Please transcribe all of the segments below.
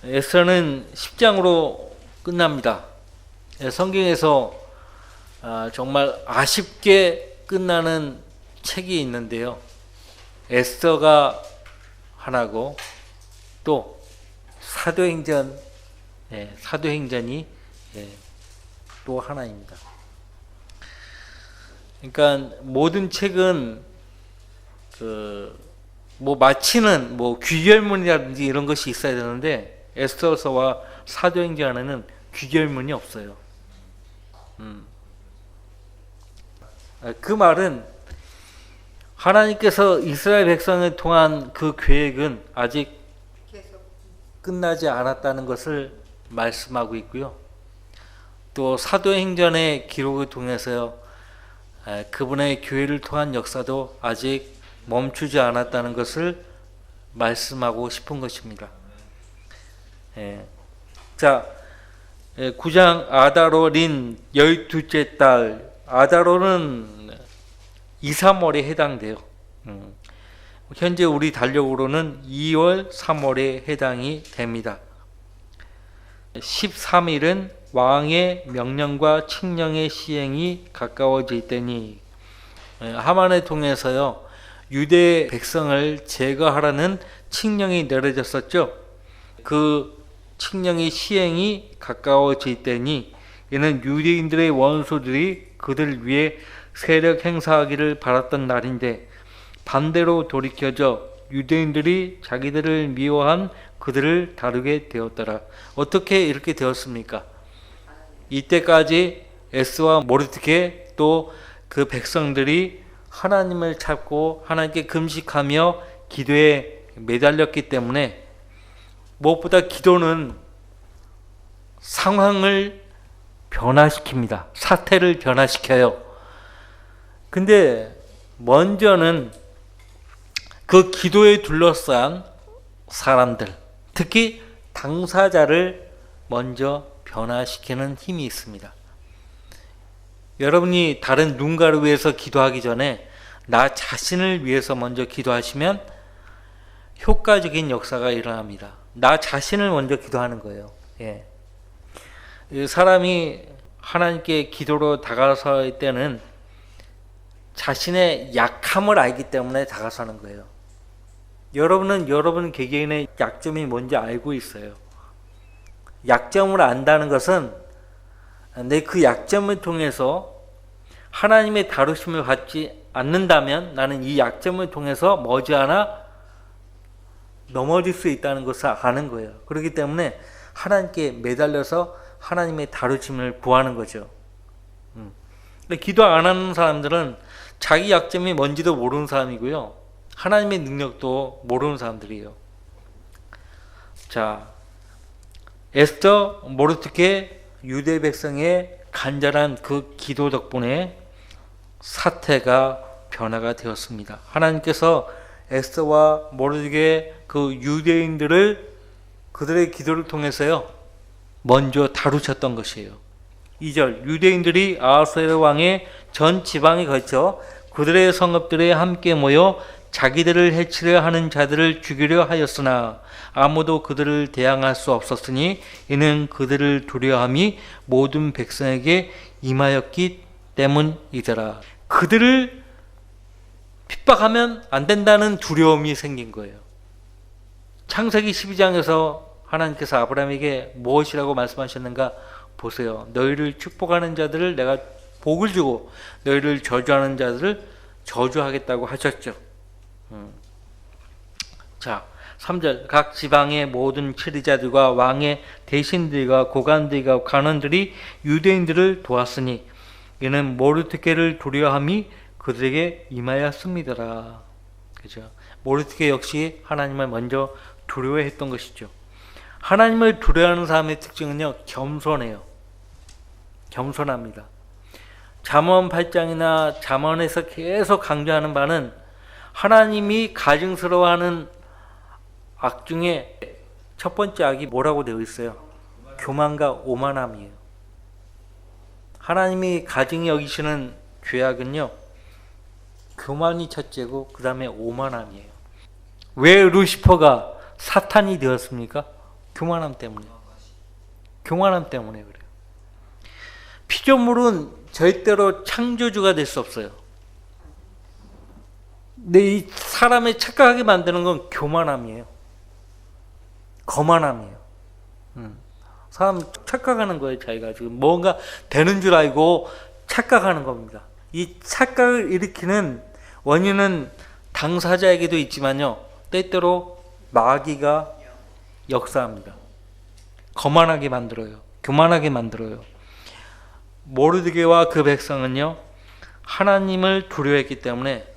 에스더는 10장으로 끝납니다. 성경에서 정말 아쉽게 끝나는 책이 있는데요. 에스더가 하나고 또 사도행전이 또 하나입니다. 그러니까 모든 책은 마치는 귀결문이라든지 이런 것이 있어야 되는데 에스더서와 사도행전에는 귀결문이 없어요. 그 말은 하나님께서 이스라엘 백성을 통한 그 계획은 아직 끝나지 않았다는 것을 말씀하고 있고요. 또 사도행전의 기록을 통해서 그분의 교회를 통한 역사도 아직 멈추지 않았다는 것을 말씀하고 싶은 것입니다. 자, 9장 아다롤인 12째 달, 아다롤은 2, 3월에 해당돼요. 현재 우리 달력으로는 2월, 3월에 해당이 됩니다. 13일은 왕의 명령과 칙령의 시행이 가까워질 때니, 하만을 통해서요 유대 백성을 제거하라는 칙령이 내려졌었죠. 그 칙령의 시행이 가까워질 때니, 이는 유대인들의 원수들이 그들 위해 세력 행사하기를 바랐던 날인데 반대로 돌이켜져 유대인들이 자기들을 미워한 그들을 다루게 되었더라. 어떻게 이렇게 되었습니까? 이때까지 에스더와 모르드게 또 그 백성들이 하나님을 찾고 하나님께 금식하며 기도에 매달렸기 때문에, 무엇보다 기도는 상황을 변화시킵니다. 사태를 변화시켜요. 근데 먼저는 그 기도에 둘러싼 사람들, 특히 당사자를 먼저 변화시키는 힘이 있습니다. 여러분이 다른 누군가를 위해서 기도하기 전에 나 자신을 위해서 먼저 기도하시면 효과적인 역사가 일어납니다. 나 자신을 먼저 기도하는 거예요. 사람이 하나님께 기도로 다가설 때는 자신의 약함을 알기 때문에 다가서는 거예요. 여러분은 여러분 개개인의 약점이 뭔지 알고 있어요. 약점을 안다는 것은 내 그 약점을 통해서 하나님의 다루심을 받지 않는다면 나는 이 약점을 통해서 머지않아 넘어질 수 있다는 것을 아는 거예요. 그렇기 때문에 하나님께 매달려서 하나님의 다루심을 구하는 거죠. 기도 안 하는 사람들은 자기 약점이 뭔지도 모르는 사람이고요. 하나님의 능력도 모르는 사람들이에요. 자, 에스더, 모르드게, 유대 백성의 간절한 그 기도 덕분에 사태가 변화가 되었습니다. 하나님께서 에스더와 모르드게 그 유대인들을 그들의 기도를 통해서요 먼저 다루셨던 것이에요. 2절, 유대인들이 아하수에로 왕의 전 지방에 걸쳐 그들의 성읍들에 함께 모여 자기들을 해치려 하는 자들을 죽이려 하였으나 아무도 그들을 대항할 수 없었으니 이는 그들을 두려워함이 모든 백성에게 임하였기 때문이더라. 그들을 핍박하면 안 된다는 두려움이 생긴 거예요. 창세기 12장에서 하나님께서 아브라함에게 무엇이라고 말씀하셨는가 보세요. 너희를 축복하는 자들을 내가 복을 주고 너희를 저주하는 자들을 저주하겠다고 하셨죠. 자, 3절, 각 지방의 모든 치리자들과 왕의 대신들과 고관들과 관원들이 유대인들을 도왔으니 이는 모르드게를 두려워함이 그들에게 임하였습니다라. 그죠? 모르드게 역시 하나님을 먼저 두려워했던 것이죠. 하나님을 두려워하는 사람의 특징은요, 겸손해요. 겸손합니다. 잠언 8장이나 잠언에서 계속 강조하는 바는 하나님이 가증스러워하는 악 중에 첫 번째 악이 뭐라고 되어 있어요? 교만과 오만함이에요. 하나님이 가증히 여기시는 죄악은요, 교만이 첫째고 그 다음에 오만함이에요. 왜 루시퍼가 사탄이 되었습니까? 교만함 때문에. 교만함 때문에 그래요. 피조물은 절대로 창조주가 될 수 없어요. 근데 이 사람을 착각하게 만드는 건 교만함이에요. 거만함이에요. 사람 착각하는 거예요. 자기가 지금 뭔가 되는 줄 알고 착각하는 겁니다. 이 착각을 일으키는 원인은 당사자에게도 있지만요, 때때로 마귀가 역사합니다. 거만하게 만들어요. 교만하게 만들어요. 모르드게와 그 백성은요, 하나님을 두려워했기 때문에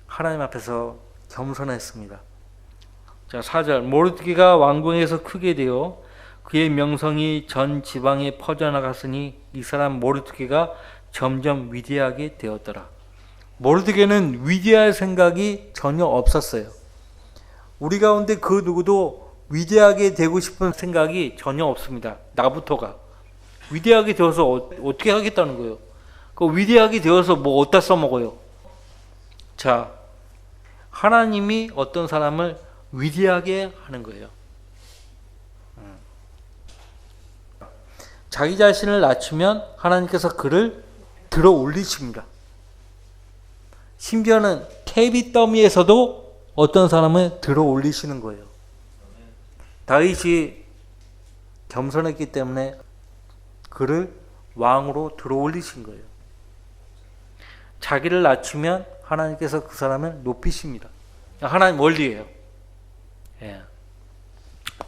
하나님 앞에서 겸손했습니다. 자, 4절. 모르드게가 왕궁에서 크게 되어 그의 명성이 전 지방에 퍼져나갔으니 이 사람 모르드게가 점점 위대하게 되었더라. 모르드게는 위대할 생각이 전혀 없었어요. 우리 가운데 그 누구도 위대하게 되고 싶은 생각이 전혀 없습니다. 나부터가. 위대하게 되어서 어떻게 하겠다는 거예요? 그 위대하게 되어서 뭐 어디다 써먹어요? 자, 하나님이 어떤 사람을 위대하게 하는 거예요. 자기 자신을 낮추면 하나님께서 그를 들어 올리십니다. 심지어는 태비 더미에서도 어떤 사람을 들어 올리시는 거예요. 다윗이 겸손했기 때문에 그를 왕으로 들어 올리신 거예요. 자기를 낮추면 하나님께서 그 사람을 높이십니다. 하나님 원리예요. 예.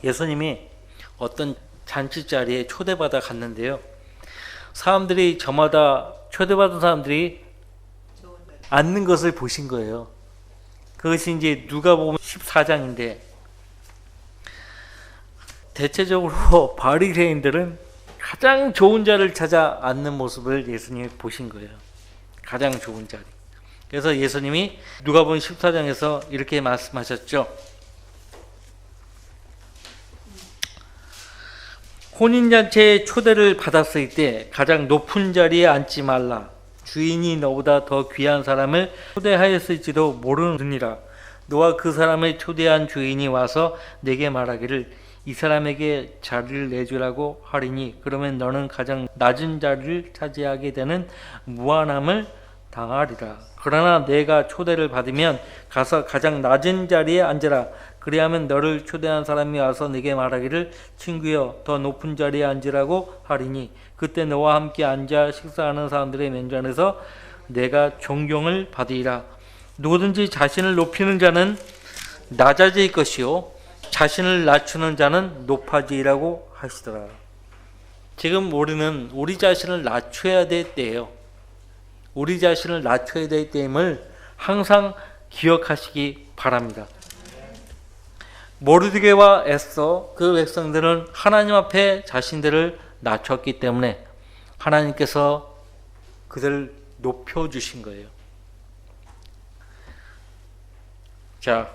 예수님이 어떤 잔치 자리에 초대받아 갔는데요, 사람들이 저마다 초대받은 사람들이 앉는 것을 보신 거예요. 그것이 이제 누가복음 14장인데 대체적으로 바리새인들은 가장 좋은 자리를 찾아 앉는 모습을 예수님이 보신 거예요. 가장 좋은 자리. 그래서 예수님이 누가복음 14장에서 이렇게 말씀하셨죠. 혼인잔치에 초대를 받았을 때 가장 높은 자리에 앉지 말라. 주인이 너보다 더 귀한 사람을 초대하였을지도 모르느니라. 너와 그 사람을 초대한 주인이 와서 내게 말하기를 이 사람에게 자리를 내주라고 하리니 그러면 너는 가장 낮은 자리를 차지하게 되는 무한함을 당하리라. 그러나 내가 초대를 받으면 가서 가장 낮은 자리에 앉으라. 그리하면 너를 초대한 사람이 와서 내게 말하기를 친구여 더 높은 자리에 앉으라고 하리니 그때 너와 함께 앉아 식사하는 사람들의 면전에서 내가 존경을 받으리라. 누구든지 자신을 높이는 자는 낮아질 것이요 자신을 낮추는 자는 높아지리라고 하시더라. 지금 우리는 우리 자신을 낮춰야 될 때예요. 우리 자신을 낮춰야 될 때임을 항상 기억하시기 바랍니다. 모르드게와 에스더 그 백성들은 하나님 앞에 자신들을 낮췄기 때문에 하나님께서 그들을 높여주신 거예요. 자,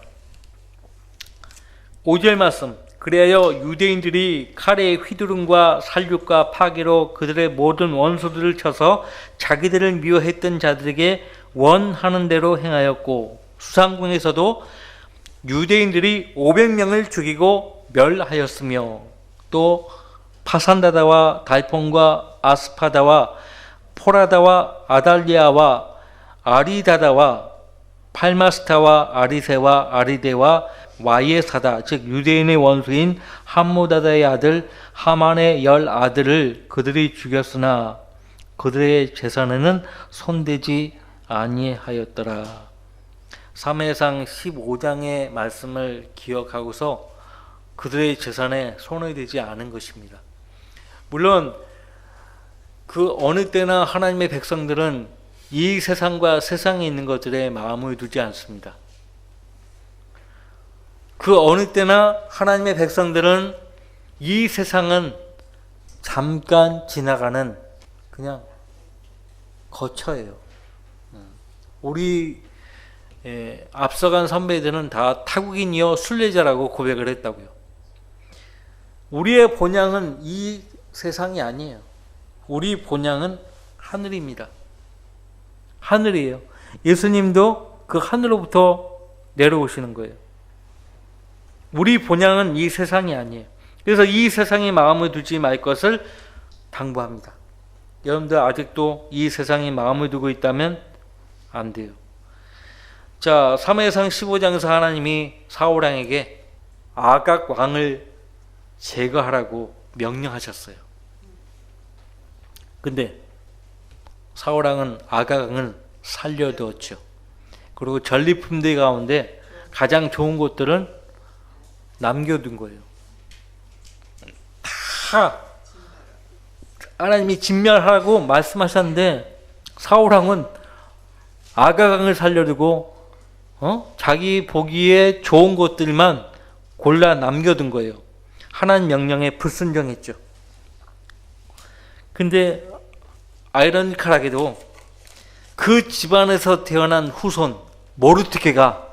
5절 말씀. 그리하여 유대인들이 칼의 휘두름과 살육과 파괴로 그들의 모든 원수들을 쳐서 자기들을 미워했던 자들에게 원하는 대로 행하였고 수상궁에서도 유대인들이 500명을 죽이고 멸하였으며 또 파산다다와 달폰과 아스파다와 포라다와 아달리아와 아리다다와 팔마스타와 아리세와 아리데와 와이에사다 즉 유대인의 원수인 함모다다의 아들 하만의 10 아들을 그들이 죽였으나 그들의 재산에는 손대지 아니하였더라. 사무엘상 15장의 말씀을 기억하고서 그들의 재산에 손을 대지 않은 것입니다. 물론 그 어느 때나 하나님의 백성들은 이 세상과 세상에 있는 것들에 마음을 두지 않습니다. 그 어느 때나 하나님의 백성들은 이 세상은 잠깐 지나가는 그냥 거처예요. 우리 앞서간 선배들은 다 타국인이요 순례자라고 고백을 했다고요. 우리의 본향은 이 세상이 아니에요. 우리 본향은 하늘입니다. 하늘이에요. 예수님도 그 하늘로부터 내려오시는 거예요. 우리 본향은 이 세상이 아니에요. 그래서 이 세상에 마음을 두지 말 것을 당부합니다. 여러분들 아직도 이 세상에 마음을 두고 있다면 안 돼요. 자, 사무엘상 15장에서 하나님이 사울왕에게 아각 왕을 제거하라고 명령하셨어요. 근데 사울왕은 아각 왕을 살려두었죠. 그리고 전리품들 가운데 가장 좋은 것들은 남겨둔 거예요. 다 하나님이 진멸하라고 말씀하셨는데 사울왕은 아각 왕을 살려두고 자기 보기에 좋은 것들만 골라 남겨둔 거예요. 하나님 명령에 불순종했죠. 근데 아이러니컬하게도 그 집안에서 태어난 후손 모르드게가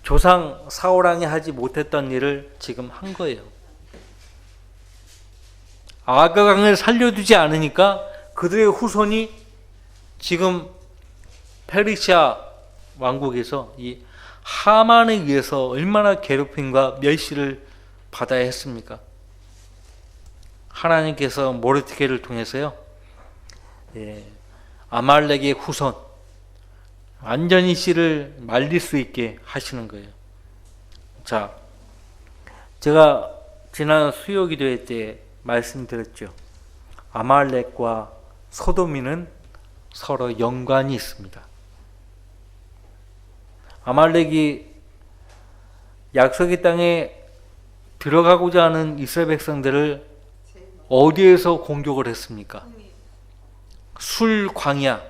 조상 사울왕이 하지 못했던 일을 지금 한 거예요. 아각 왕을 살려두지 않으니까 그들의 후손이 지금 페르시아 왕국에서 이 하만에 의해서 얼마나 괴롭힘과 멸시를 받아야 했습니까? 하나님께서 모르드게를 통해서요, 아말렉의 후손 완전히 씨를 말릴 수 있게 하시는 거예요. 자, 제가 지난 수요 기도회 때 말씀드렸죠. 아말렉과 소돔이는 서로 연관이 있습니다. 아말렉이 약속의 땅에 들어가고자 하는 이스라엘 백성들을 어디에서 공격을 했습니까? 술 광야,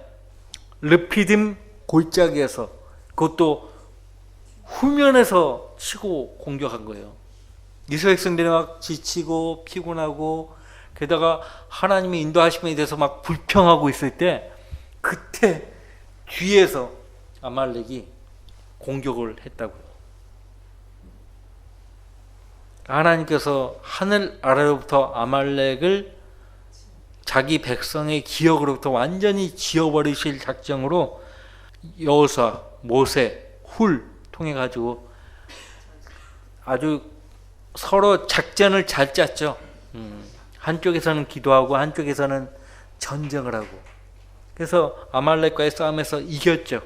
르피딤 골짜기에서, 그것도 후면에서 치고 공격한 거예요. 이스라엘 백성들이 막 지치고 피곤하고 게다가 하나님의 인도하심에 대해서 막 불평하고 있을 때 그때 뒤에서 아말렉이 공격을 했다고요. 하나님께서 하늘 아래로부터 아말렉을 자기 백성의 기억으로부터 완전히 지워버리실 작정으로 여호수아, 모세, 훌 통해 가지고 아주 서로 작전을 잘 짰죠. 한쪽에서는 기도하고 한쪽에서는 전쟁을 하고, 그래서 아말렉과의 싸움에서 이겼죠.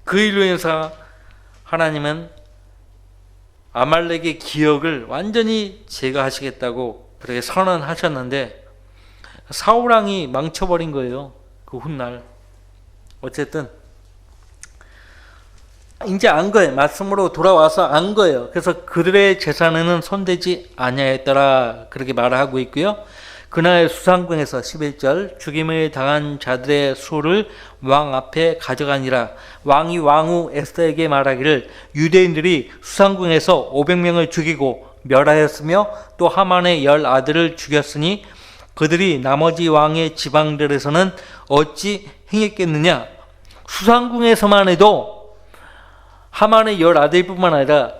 그 일로 인해서 하나님은 아말렉의 기억을 완전히 제거하시겠다고 그렇게 선언하셨는데 사울왕이 망쳐버린 거예요. 그 훗날. 어쨌든 이제 안 거예요. 말씀으로 돌아와서 안 거예요. 그래서 그들의 재산에는 손대지 아니하였더라 그렇게 말하고 있고요. 그날 수상궁에서 11절 죽임을 당한 자들의 수를 왕 앞에 가져가니라. 왕이 왕후 에스더에게 말하기를 유대인들이 수상궁에서 500명을 죽이고 멸하였으며 또 하만의 10 아들을 죽였으니 그들이 나머지 왕의 지방들에서는 어찌 행했겠느냐. 수상궁에서만 해도 하만의 10 아들뿐만 아니라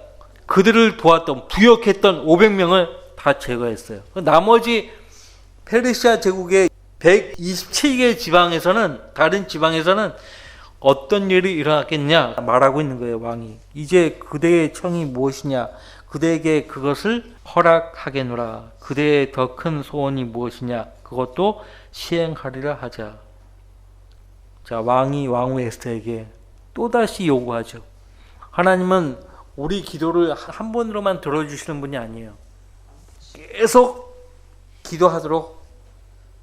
그들을 도왔던 부역했던 500명을 다 제거했어요. 나머지 페르시아 제국의 127개 지방에서는, 다른 지방에서는 어떤 일이 일어났겠냐 말하고 있는 거예요. 왕이 이제 그대의 청이 무엇이냐, 그대에게 그것을 허락하겠노라. 그대의 더 큰 소원이 무엇이냐, 그것도 시행하리라 하자. 자, 왕이 왕후 에스더에게 또다시 요구하죠. 하나님은 우리 기도를 한 번으로만 들어주시는 분이 아니에요. 계속 기도하도록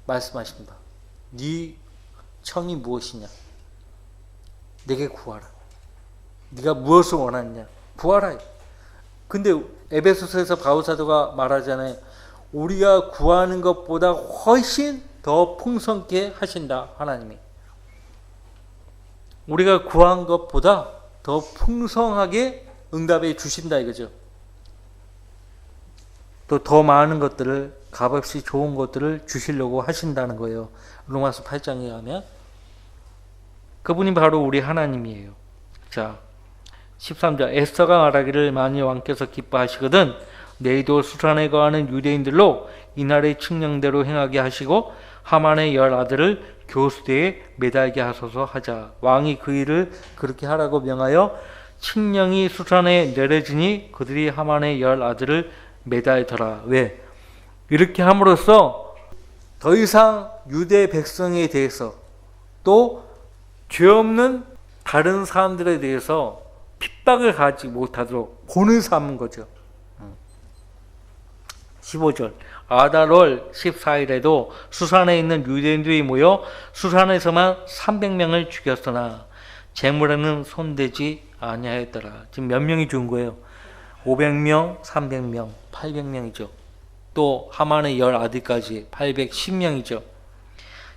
말씀하십니다. 네 청이 무엇이냐, 내게 구하라. 네가 무엇을 원하느냐, 구하라. 근데 에베소서에서 바울사도가 말하잖아요. 우리가 구하는 것보다 훨씬 더 풍성케 하신다. 하나님이 우리가 구한 것보다 더 풍성하게 응답해 주신다 이거죠. 또 더 많은 것들을, 값없이 좋은 것들을 주시려고 하신다는 거예요. 로마서 8장에 가면 그분이 바로 우리 하나님이에요. 자, 13절 에스더가 말하기를 만일 왕께서 기뻐하시거든 내일도 수산에 거하는 유대인들로 이날의 칙령대로 행하게 하시고 하만의 10 아들을 교수대에 매달게 하소서 하자. 왕이 그 일을 그렇게 하라고 명하여 칙령이 수산에 내려지니 그들이 하만의 10 아들을 매달더라. 왜? 이렇게 함으로써 더 이상 유대 백성에 대해서 또 죄 없는 다른 사람들에 대해서 핍박을 가지 못하도록 본을 삼은 거죠. 15절 아달월 14일에도 수산에 있는 유대인들이 모여 수산에서만 300명을 죽였으나 재물에는 손대지 아니하였더라. 지금 몇 명이 죽은 거예요? 500명, 300명, 800명이죠. 또 하만의 10아들까지 810명이죠.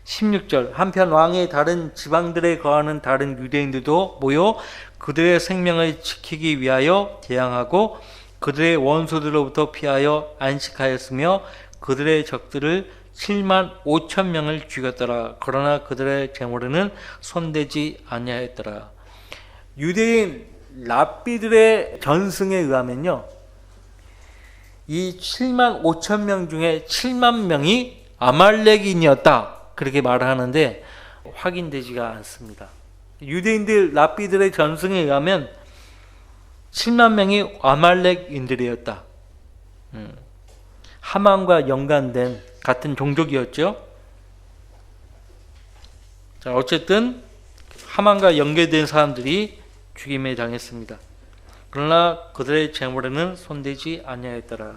16절 한편 왕의 다른 지방들에 거하는 다른 유대인들도 모여 그들의 생명을 지키기 위하여 대항하고 그들의 원수들로부터 피하여 안식하였으며 그들의 적들을 7만 5천 명을 죽였더라. 그러나 그들의 재물에는 손대지 아니하였더라. 유대인 랍비들의 전승에 의하면요, 이 7만 5천 명 중에 7만 명이 아말렉인이었다, 그렇게 말을 하는데 확인되지가 않습니다. 유대인들 랍비들의 전승에 의하면 7만 명이 아말렉인들이었다. 하만과 연관된 같은 종족이었죠. 자, 어쨌든 하만과 연계된 사람들이 죽임에 당했습니다. 그러나 그들의 재물에는 손대지 아니하였더라.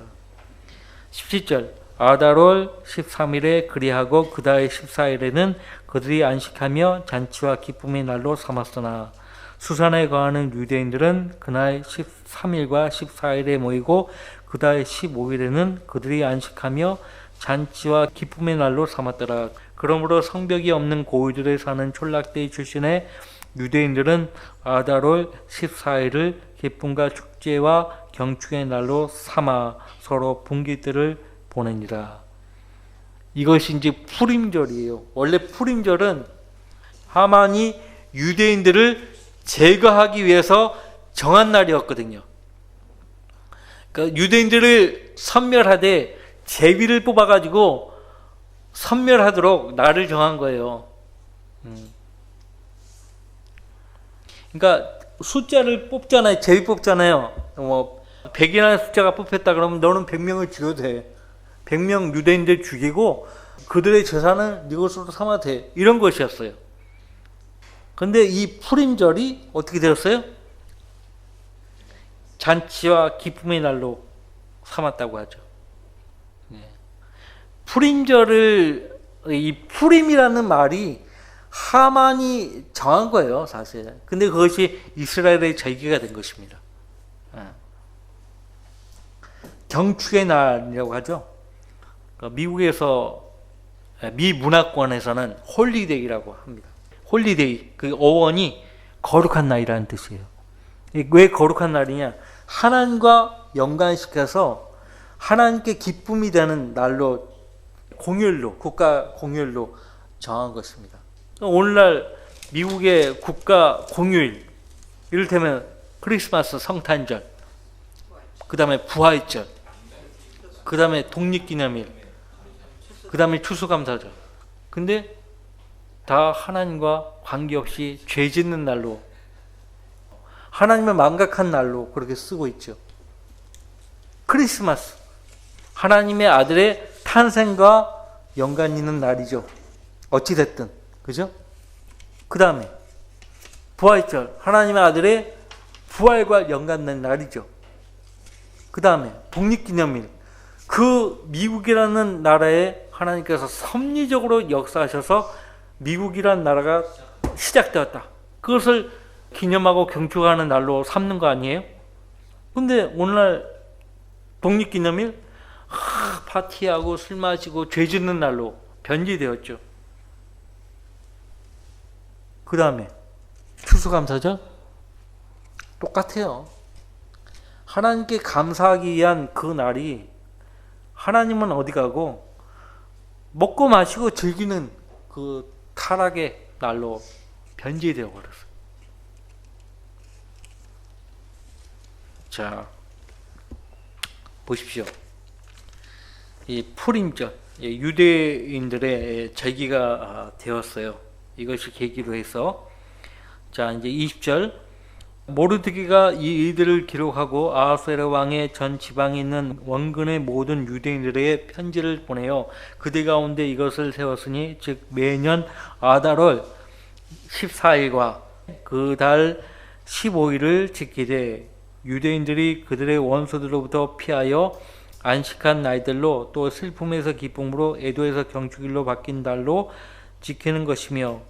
17절 아달월 13일에 그리하고 그다의 14일에는 그들이 안식하며 잔치와 기쁨의 날로 삼았으나 수산에 거하는 유대인들은 그날 13일과 14일에 모이고 그다의 15일에는 그들이 안식하며 잔치와 기쁨의 날로 삼았더라. 그러므로 성벽이 없는 고을들에 사는 촌락대의 출신의 유대인들은 아달월 14일을 기쁨과 축제와 경축의 날로 삼아 서로 분깃들을 보내니라. 이것이 이제 푸림절이에요. 원래 푸림절은 하만이 유대인들을 제거하기 위해서 정한 날이었거든요. 그러니까 유대인들을 섬멸하되 제비를 뽑아가지고 섬멸하도록 날을 정한 거예요. 그러니까 숫자를 뽑잖아요. 제비 뽑잖아요. 뭐 100이라는 숫자가 뽑혔다 그러면 너는 100명을 죽여도 돼. 100명 유대인들 죽이고 그들의 재산은 네 것으로 삼아도 돼. 이런 것이었어요. 근데 이 푸림절이 어떻게 되었어요? 잔치와 기쁨의 날로 삼았다고 하죠. 푸림절을, 이 푸림이라는 말이 하만이 정한 거예요, 사실. 근데 그것이 이스라엘의 절기가 된 것입니다. 경축의 날이라고 하죠. 미국에서, 미 문화권에서는 홀리데이라고 합니다. 홀리데이, 그 어원이 거룩한 날이라는 뜻이에요. 왜 거룩한 날이냐? 하나님과 연관시켜서 하나님께 기쁨이 되는 날로, 공휴일로, 국가 공휴일로 정한 것입니다. 오늘날 미국의 국가 공휴일, 이를테면 크리스마스 성탄절, 그 다음에 부활절, 그 다음에 독립기념일, 그 다음에 추수감사절. 근데 다 하나님과 관계없이 죄 짓는 날로, 하나님을 망각한 날로 그렇게 쓰고 있죠. 크리스마스, 하나님의 아들의 탄생과 연관 있는 날이죠. 어찌됐든, 그죠? 그 다음에 부활절, 하나님의 아들의 부활과 연관된 날이죠. 그 다음에 독립기념일, 그 미국이라는 나라에 하나님께서 섭리적으로 역사하셔서 미국이라는 나라가 시작되었다. 그것을 기념하고 경축하는 날로 삼는 거 아니에요? 근데 오늘날 독립기념일 파티하고 술 마시고 죄 짓는 날로 변질되었죠. 그 다음에 추수감사절 똑같아요. 하나님께 감사하기 위한 그 날이 하나님은 어디 가고 먹고 마시고 즐기는 그 타락의 날로 변질되어 버렸어요. 자, 보십시오. 이 푸림절, 유대인들의 절기가 되었어요. 이것이 계기로 해서, 자, 이제 20절, 모르드게가 이 일들을 기록하고 아하수에로 왕의 전 지방에 있는 원근의 모든 유대인들에게 편지를 보내요. 그들 가운데 이것을 세웠으니 즉 매년 아달월 14일과 그 달 15일을 지키되 유대인들이 그들의 원수들로부터 피하여 안식한 날들로 또 슬픔에서 기쁨으로 애도에서 경축일로 바뀐 달로 지키는 것이며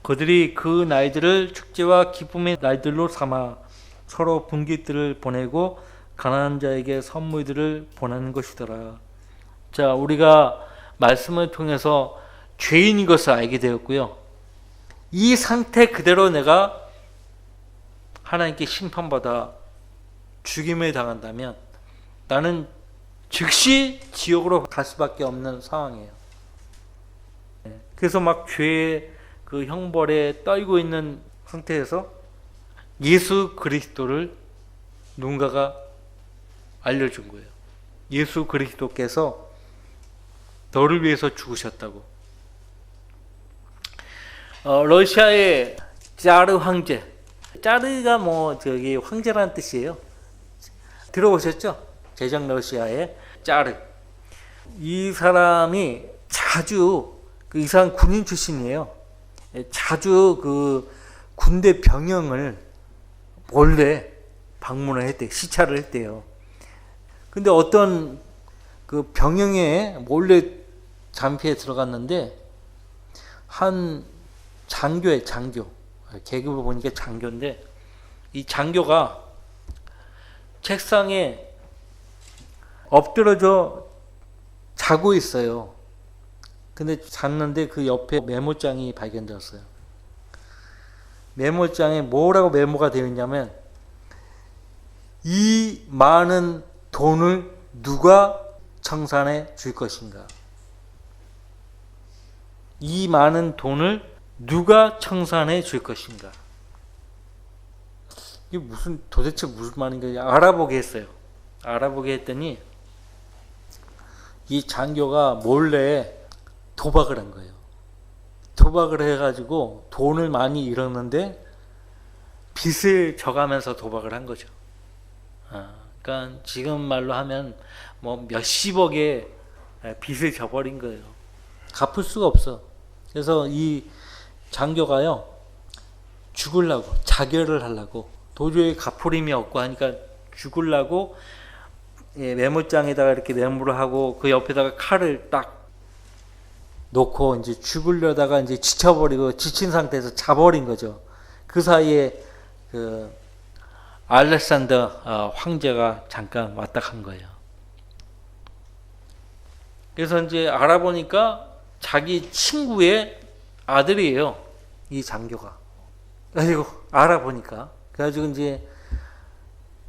그들이 그 날들을 축제와 기쁨의 날들로 삼아 서로 분깃들을 보내고 가난한 자에게 선물들을 보내는 것이더라. 자, 우리가 말씀을 통해서 죄인인 것을 알게 되었고요. 이 상태 그대로 내가 하나님께 심판받아 죽임을 당한다면 나는 즉시 지옥으로 갈 수밖에 없는 상황이에요. 그래서 막 죄의 그 형벌에 떨고 있는 상태에서 예수 그리스도를 누군가가 알려준 거예요. 예수 그리스도께서 너를 위해서 죽으셨다고. 러시아의 짜르 황제, 짜르가 저기 황제라는 뜻이에요. 들어보셨죠? 제정 러시아의 짜르. 이 사람이 자주 이 사람 군인 출신이에요. 자주 그 군대 병영을 몰래 방문을 했대, 시찰을 했대요. 근데 어떤 그 병영에 몰래 잠피해 들어갔는데 한 장교에 장교, 계급을 보니까 장교인데 이 장교가 책상에 엎드려져 자고 있어요. 근데 잤는데 그 옆에 메모장이 발견되었어요. 메모장에 뭐라고 메모가 되어 있냐면 이 많은 돈을 누가 청산해 줄 것인가? 이 많은 돈을 누가 청산해 줄 것인가? 이게 도대체 무슨 말인가 알아보게 했어요. 알아보게 했더니 이 장교가 몰래 도박을 한 거예요. 도박을 해가지고 돈을 많이 잃었는데 빚을 져가면서 도박을 한 거죠. 그러니까 지금 말로 하면 몇십억의 빚을 져버린 거예요. 갚을 수가 없어. 그래서 이 장교가요, 죽으려고, 자결을 하려고, 도저히 갚을 힘이 없고 하니까 죽으려고 메모장에다가 이렇게 메모를 하고 그 옆에다가 칼을 딱 놓고 이제 죽으려다가 이제 지쳐버리고 지친 상태에서 자버린 거죠. 그 사이에 그 알렉산더 황제가 잠깐 왔다 간 거예요. 그래서 이제 알아보니까 자기 친구의 아들이에요. 이 장교가. 그래가지고 알아보니까. 그래가지고 이제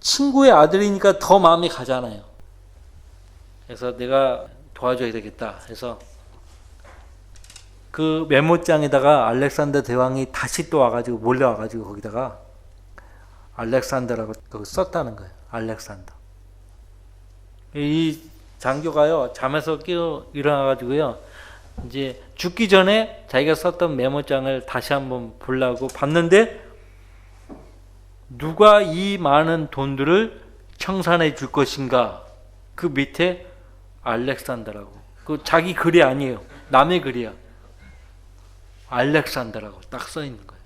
친구의 아들이니까 더 마음이 가잖아요. 그래서 내가 도와줘야 되겠다 해서 그 메모장에다가 알렉산더 대왕이 다시 또 와가지고 몰래 와가지고 거기다가 알렉산더라고 썼다는 거예요. 알렉산더. 이 장교가요 잠에서 깨어 일어나가지고요 이제 죽기 전에 자기가 썼던 메모장을 다시 한번 보려고 봤는데 누가 이 많은 돈들을 청산해 줄 것인가? 그 밑에 알렉산더라고. 그 자기 글이 아니에요. 남의 글이야. 알렉산더라고 딱 써 있는 거예요.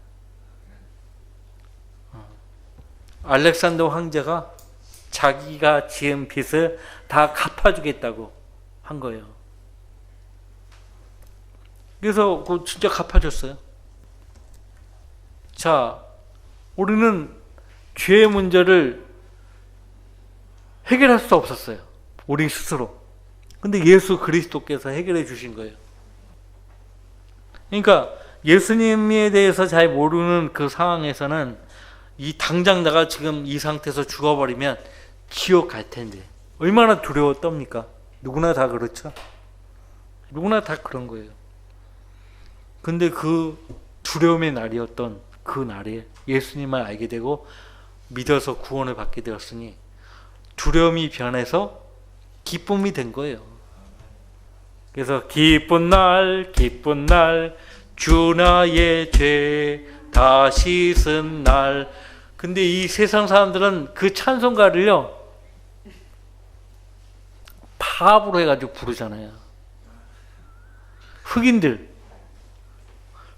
알렉산더 황제가 자기가 지은 빚을 다 갚아주겠다고 한 거예요. 그래서 그 진짜 갚아줬어요. 자, 우리는 죄의 문제를 해결할 수 없었어요. 우리 스스로. 근데 예수 그리스도께서 해결해 주신 거예요. 그러니까 예수님에 대해서 잘 모르는 그 상황에서는 이 당장 내가 지금 이 상태에서 죽어버리면 지옥 갈 텐데 얼마나 두려웠답니까? 누구나 다 그렇죠. 누구나 다 그런 거예요. 근데 그 두려움의 날이었던 그 날에 예수님을 알게 되고 믿어서 구원을 받게 되었으니 두려움이 변해서 기쁨이 된 거예요. 그래서 기쁜 날 주 나의 죄 다 씻은 날 근데 이 세상 사람들은 그 찬송가를요 팝으로 해가지고 부르잖아요.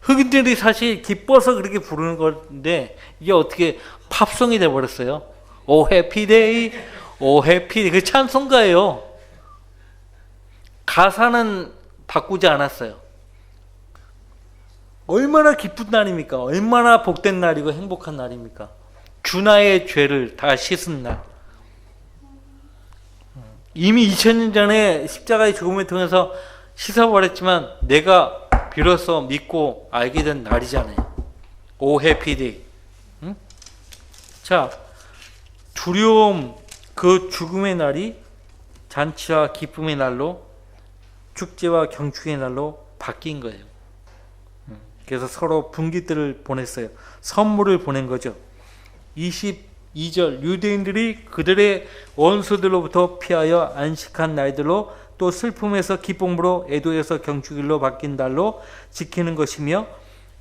흑인들이 사실 기뻐서 그렇게 부르는 건데 이게 어떻게 팝송이 돼버렸어요. 오 해피데이, 오 해피데이. 그 찬송가예요. 가사는 바꾸지 않았어요. 얼마나 기쁜 날입니까? 얼마나 복된 날이고 행복한 날입니까? 주나의 죄를 다 씻은 날. 이미 2000년 전에 십자가의 죽음을 통해서 씻어버렸지만 내가 비로소 믿고 알게 된 날이잖아요. 오 해피데이. 응? 자, 두려움, 그 죽음의 날이 잔치와 기쁨의 날로, 축제와 경축의 날로 바뀐 거예요. 그래서 서로 분깃들을 보냈어요. 선물을 보낸 거죠. 22절, 유대인들이 그들의 원수들로부터 피하여 안식한 날들로, 또 슬픔에서 기쁨으로, 애도에서 경축일로 바뀐 날로 지키는 것이며,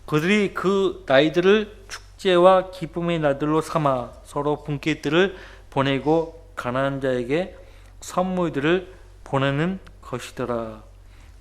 그들이 그 나이들을 축제와 기쁨의 날들로 삼아 서로 분깃들을 보내고 가난한 자에게 선물들을 보내는 것이더라.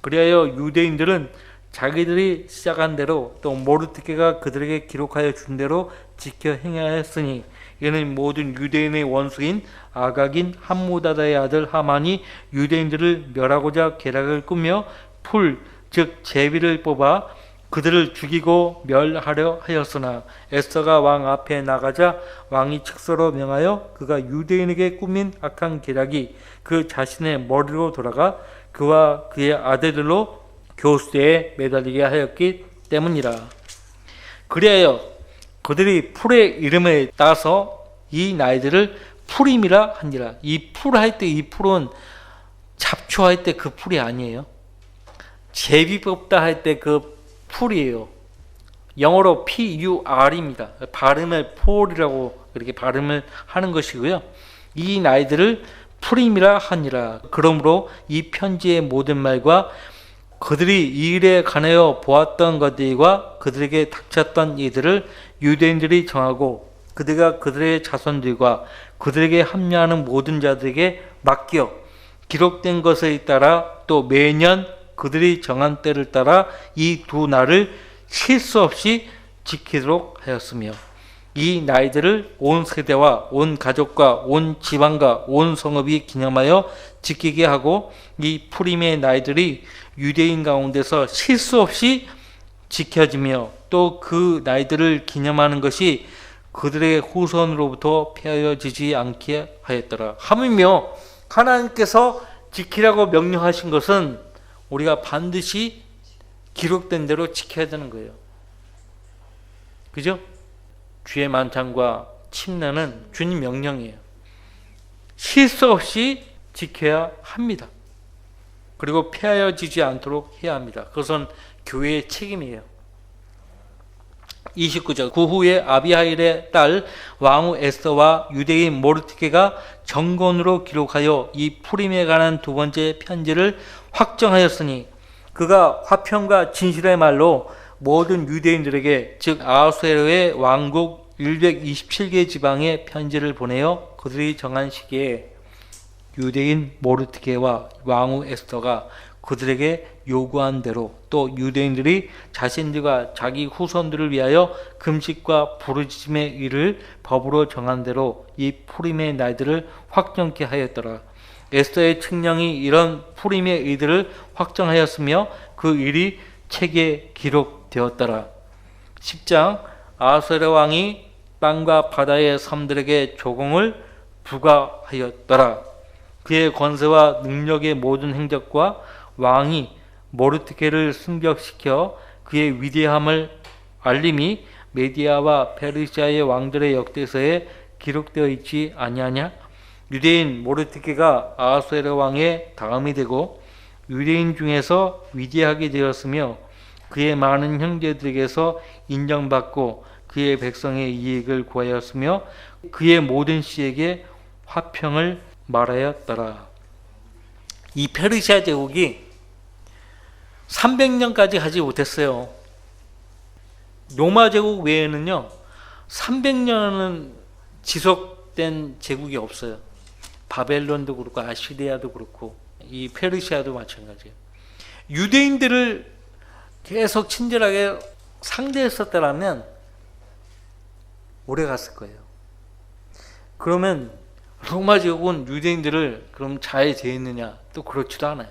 그리하여 유대인들은 자기들이 시작한 대로, 또 모르드케가 그들에게 기록하여 준 대로 지켜 행해야 했으니, 이는 모든 유대인의 원수인 아각인 함무다다의 아들 하만이 유대인들을 멸하고자 계략을 꾸며 풀, 즉 제비를 뽑아 그들을 죽이고 멸하려 하였으나, 에스더가 왕 앞에 나가자 왕이 책서로 명하여 그가 유대인에게 꾸민 악한 계략이 그 자신의 머리로 돌아가 그와 그의 아들들로 교수대에 매달리게 하였기 때문이라. 그리하여 그들이 풀의 이름을 따서 이 나이들을 풀임이라 하니라. 이 풀 할 때, 이 풀은 잡초할 때 그 풀이 아니에요. 제비 뽑다 할 때 그 풀이에요. 영어로 PUR입니다. 발음을 폴이라고 그렇게 발음을 하는 것이고요. 이 나이들을 풀임이라 하니라. 그러므로 이 편지의 모든 말과 그들이 이 일에 관하여 보았던 것들과 그들에게 닥쳤던 이들을 유대인들이 정하고, 그들과 그들의 자손들과 그들에게 합류하는 모든 자들에게 맡겨 기록된 것에 따라, 또 매년 그들이 정한 때를 따라 이 두 날을 실수 없이 지키도록 하였으며, 이 나이들을 온 세대와 온 가족과 온 지방과 온 성읍이 기념하여 지키게 하고, 이 푸림의 나이들이 유대인 가운데서 실수 없이 지켜지며, 또 그 나이들을 기념하는 것이 그들의 후손으로부터 폐하여지지 않게 하였더라. 하물며 하나님께서 지키라고 명령하신 것은 우리가 반드시 기록된 대로 지켜야 되는 거예요. 그죠? 주의 만찬과 침례는 주님 명령이에요. 실수 없이 지켜야 합니다. 그리고 폐하여지지 않도록 해야 합니다. 그것은 교회의 책임이에요. 29절, 그 후에 아비하일의 딸 왕후 에스더와 유대인 모르드케가 정건으로 기록하여 이 푸림에 관한 두 번째 편지를 확정하였으니, 그가 화평과 진실의 말로 모든 유대인들에게, 즉 아하수에로의 왕국 127개 지방에 편지를 보내어 그들이 정한 시기에 유대인 모르드케와 왕후 에스더가 그들에게 요구한 대로, 또 유대인들이 자신들과 자기 후손들을 위하여 금식과 부르짖음의 일을 법으로 정한 대로 이 푸림의 날들을 확정케 하였더라. 에스더의 측령이 이런 푸림의 일들을 확정하였으며 그 일이 책에 기록되었더라. 10장, 아하수에로 왕이 땅과 바다의 섬들에게 조공을 부과하였더라. 그의 권세와 능력의 모든 행적과 왕이 모르드케를 승격시켜 그의 위대함을 알림이 메디아와 페르시아의 왕들의 역대서에 기록되어 있지 아니하냐? 유대인 모르드케가 아하수에로 왕의 다음이 되고 유대인 중에서 위대하게 되었으며, 그의 많은 형제들에게서 인정받고 그의 백성의 이익을 구하였으며, 그의 모든 씨에게 화평을 말하였더라. 이 페르시아 제국이 300년까지 하지 못했어요. 로마 제국 외에는요, 300년은 지속된 제국이 없어요. 바벨론도 그렇고 아시리아도 그렇고 이 페르시아도 마찬가지예요. 유대인들을 계속 친절하게 상대했었다라면 오래 갔을 거예요. 그러면 로마 제국은 유대인들을 그럼 잘 대했느냐? 또 그렇지도 않아요.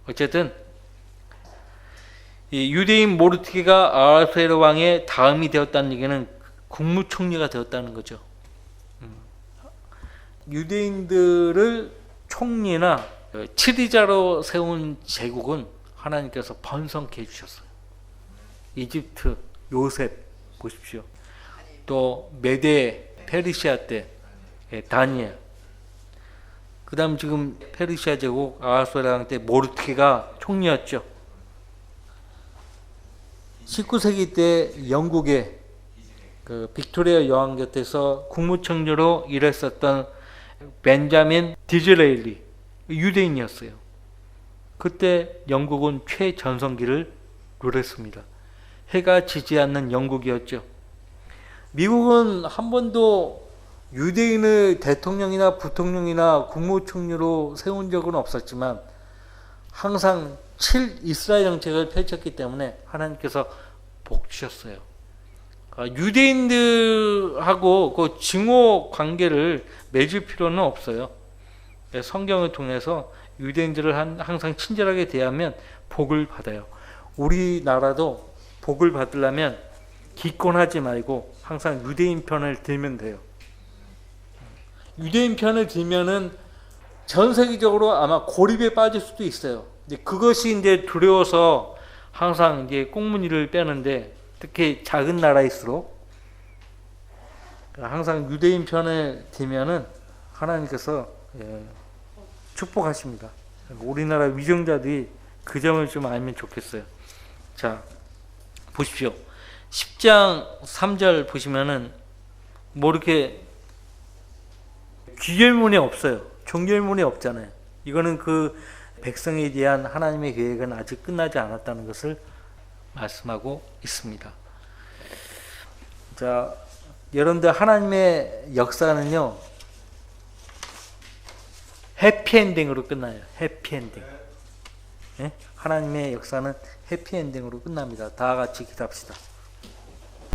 어쨌든 이 유대인 모르드게가 아하수에로 왕의 다음이 되었다는 얘기는 국무총리가 되었다는 거죠. 유대인들을 총리나 치리자로 세운 제국은 하나님께서 번성케 해주셨어요. 이집트, 요셉 보십시오. 또 메데, 페르시아 때 다니엘. 그 다음 지금 페르시아 제국 아하수에로 왕 때 모르드게가 총리였죠. 19세기 때 영국의 그 빅토리아 여왕 곁에서 국무총리로 일했었던 벤자민 디즈레일리 유대인이었어요. 그때 영국은 최전성기를 누렸습니다. 해가 지지 않는 영국이었죠. 미국은 한 번도 유대인의 대통령이나 부통령이나 국무총리로 세운 적은 없었지만 항상 7이스라엘 정책을 펼쳤기 때문에 하나님께서 복 주셨어요. 유대인들하고 그 증오 관계를 맺을 필요는 없어요. 성경을 통해서 유대인들을 항상 친절하게 대하면 복을 받아요. 우리나라도 복을 받으려면 기권하지 말고 항상 유대인 편을 들면 돼요. 유대인 편을 들면은 전 세계적으로 아마 고립에 빠질 수도 있어요. 그것이 이제 두려워서 항상 이제 꽁무니를 빼는데 특히 작은 나라일수록 항상 유대인 편을 들면은 하나님께서 축복하십니다. 우리나라 위정자들이 그 점을 좀 알면 좋겠어요. 자, 보십시오. 10장 3절 보시면은 뭐 이렇게 귀결문이 없어요. 종결문이 없잖아요. 이거는 그 백성에 대한 하나님의 계획은 아직 끝나지 않았다는 것을 말씀하고 있습니다. 자, 여러분들 하나님의 역사는요 해피엔딩으로 끝나요. 해피엔딩. 네? 하나님의 역사는 해피엔딩으로 끝납니다. 다 같이 기도합시다.